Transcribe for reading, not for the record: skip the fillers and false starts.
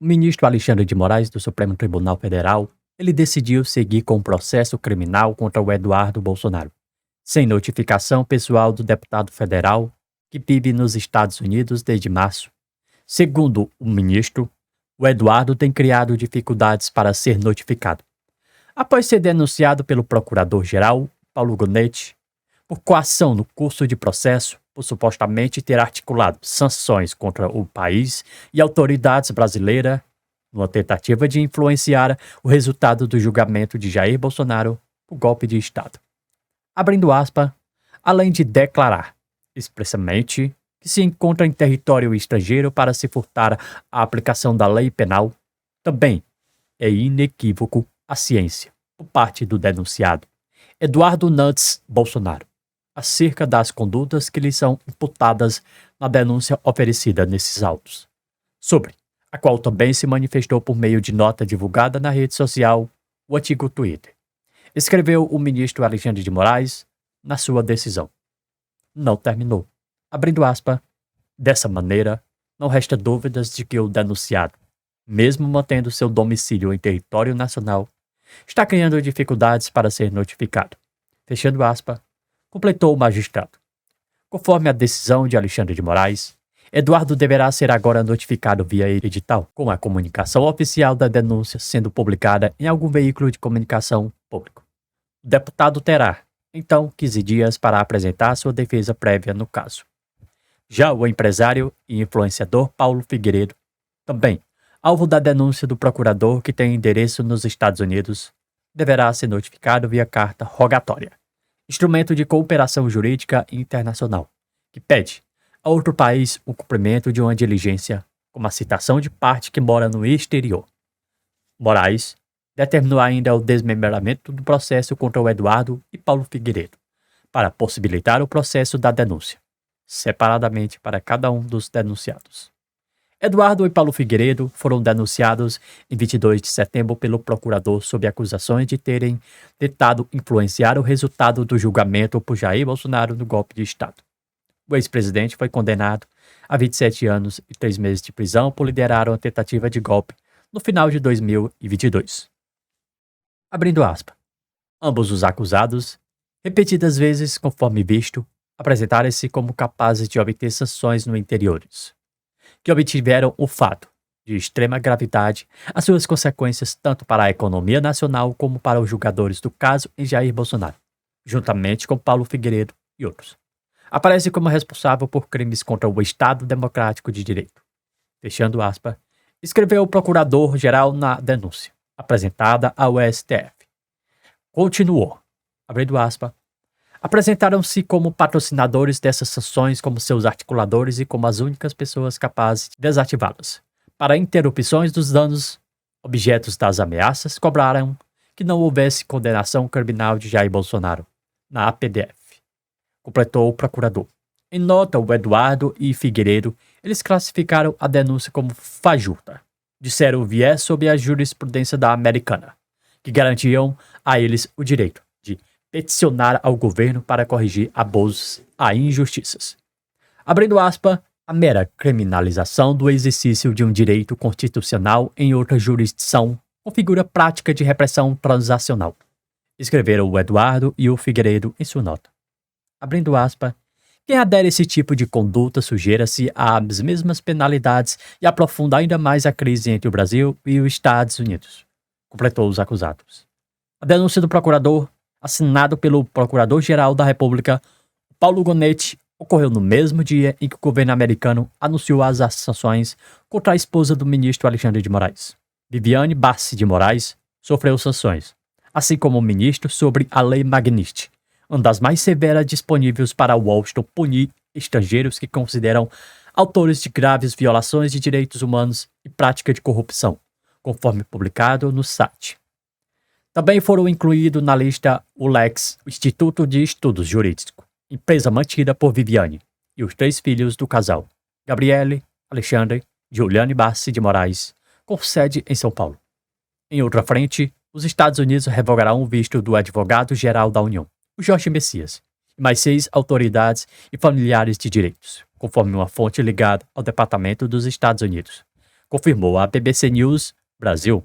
O ministro Alexandre de Moraes, do Supremo Tribunal Federal, ele decidiu seguir com um processo criminal contra o Eduardo Bolsonaro, sem notificação pessoal do deputado federal, que vive nos Estados Unidos desde março. Segundo o ministro, o Eduardo tem criado dificuldades para ser notificado, após ser denunciado pelo procurador-geral, Paulo Gonet, por coação no curso de processo, por supostamente ter articulado sanções contra o país e autoridades brasileiras, numa tentativa de influenciar o resultado do julgamento de Jair Bolsonaro por golpe de Estado. Abrindo aspas, além de declarar expressamente que se encontra em território estrangeiro para se furtar a aplicação da lei penal, também é inequívoco a ciência, por parte do denunciado, Eduardo Nunes Bolsonaro, acerca das condutas que lhe são imputadas na denúncia oferecida nesses autos, sobre a qual também se manifestou por meio de nota divulgada na rede social, o antigo Twitter. Escreveu o ministro Alexandre de Moraes na sua decisão. Não terminou. Abrindo aspas, dessa maneira, não resta dúvidas de que o denunciado, mesmo mantendo seu domicílio em território nacional, está criando dificuldades para ser notificado. Fechando aspas, completou o magistrado. Conforme a decisão de Alexandre de Moraes, Eduardo deverá ser agora notificado via edital, com a comunicação oficial da denúncia sendo publicada em algum veículo de comunicação público. O deputado terá, então, 15 dias para apresentar sua defesa prévia no caso. Já o empresário e influenciador Paulo Figueiredo, também alvo da denúncia do procurador que tem endereço nos Estados Unidos, deverá ser notificado via carta rogatória, instrumento de cooperação jurídica internacional, que pede a outro país o cumprimento de uma diligência, como a citação de parte que mora no exterior. Moraes determinou ainda o desmembramento do processo contra o Eduardo e Paulo Figueiredo, para possibilitar o processo da denúncia, separadamente para cada um dos denunciados. Eduardo e Paulo Figueiredo foram denunciados em 22 de setembro pelo procurador sob acusações de terem tentado influenciar o resultado do julgamento por Jair Bolsonaro no golpe de Estado. O ex-presidente foi condenado a 27 anos e 3 meses de prisão por liderar uma tentativa de golpe no final de 2022. Abrindo aspas, ambos os acusados, repetidas vezes, conforme visto, apresentaram-se como capazes de obter sanções no interiores, que obtiveram o fato de extrema gravidade as suas consequências tanto para a economia nacional como para os julgadores do caso em Jair Bolsonaro, juntamente com Paulo Figueiredo e outros. Aparece como responsável por crimes contra o Estado Democrático de Direito. Fechando aspas, escreveu o procurador-geral na denúncia, apresentada ao STF. Continuou, abrindo aspas, apresentaram-se como patrocinadores dessas sanções como seus articuladores e como as únicas pessoas capazes de desativá-las. Para interrupções dos danos, objetos das ameaças, cobraram que não houvesse condenação criminal de Jair Bolsonaro na APDF. Completou o procurador. Em nota, o Eduardo e Figueiredo, eles classificaram a denúncia como fajuta. Disseram viés sob a jurisprudência da Americana, que garantiam a eles o direito de peticionar ao governo para corrigir abusos a injustiças. Abrindo aspas, a mera criminalização do exercício de um direito constitucional em outra jurisdição configura prática de repressão transacional, escreveram o Eduardo e o Figueiredo em sua nota. Abrindo aspas, quem adere a esse tipo de conduta sujeira-se às mesmas penalidades e aprofunda ainda mais a crise entre o Brasil e os Estados Unidos, completou os acusados. A denúncia do procurador, assinado pelo Procurador-Geral da República, Paulo Gonet, ocorreu no mesmo dia em que o governo americano anunciou as sanções contra a esposa do ministro Alexandre de Moraes. Viviane Bassi de Moraes sofreu sanções, assim como o ministro sobre a Lei Magnitsky, uma das mais severas disponíveis para Washington punir estrangeiros que consideram autores de graves violações de direitos humanos e prática de corrupção, conforme publicado no site. Também foram incluídos na lista o LEX, o Instituto de Estudos Jurídicos, empresa mantida por Viviane, e os 3 filhos do casal, Gabriele, Alexandre e Juliane Bassi de Moraes, com sede em São Paulo. Em outra frente, os Estados Unidos revogarão o visto do advogado-geral da União, o Jorge Messias, e mais 6 autoridades e familiares de direitos, conforme uma fonte ligada ao Departamento dos Estados Unidos, confirmou à BBC News Brasil.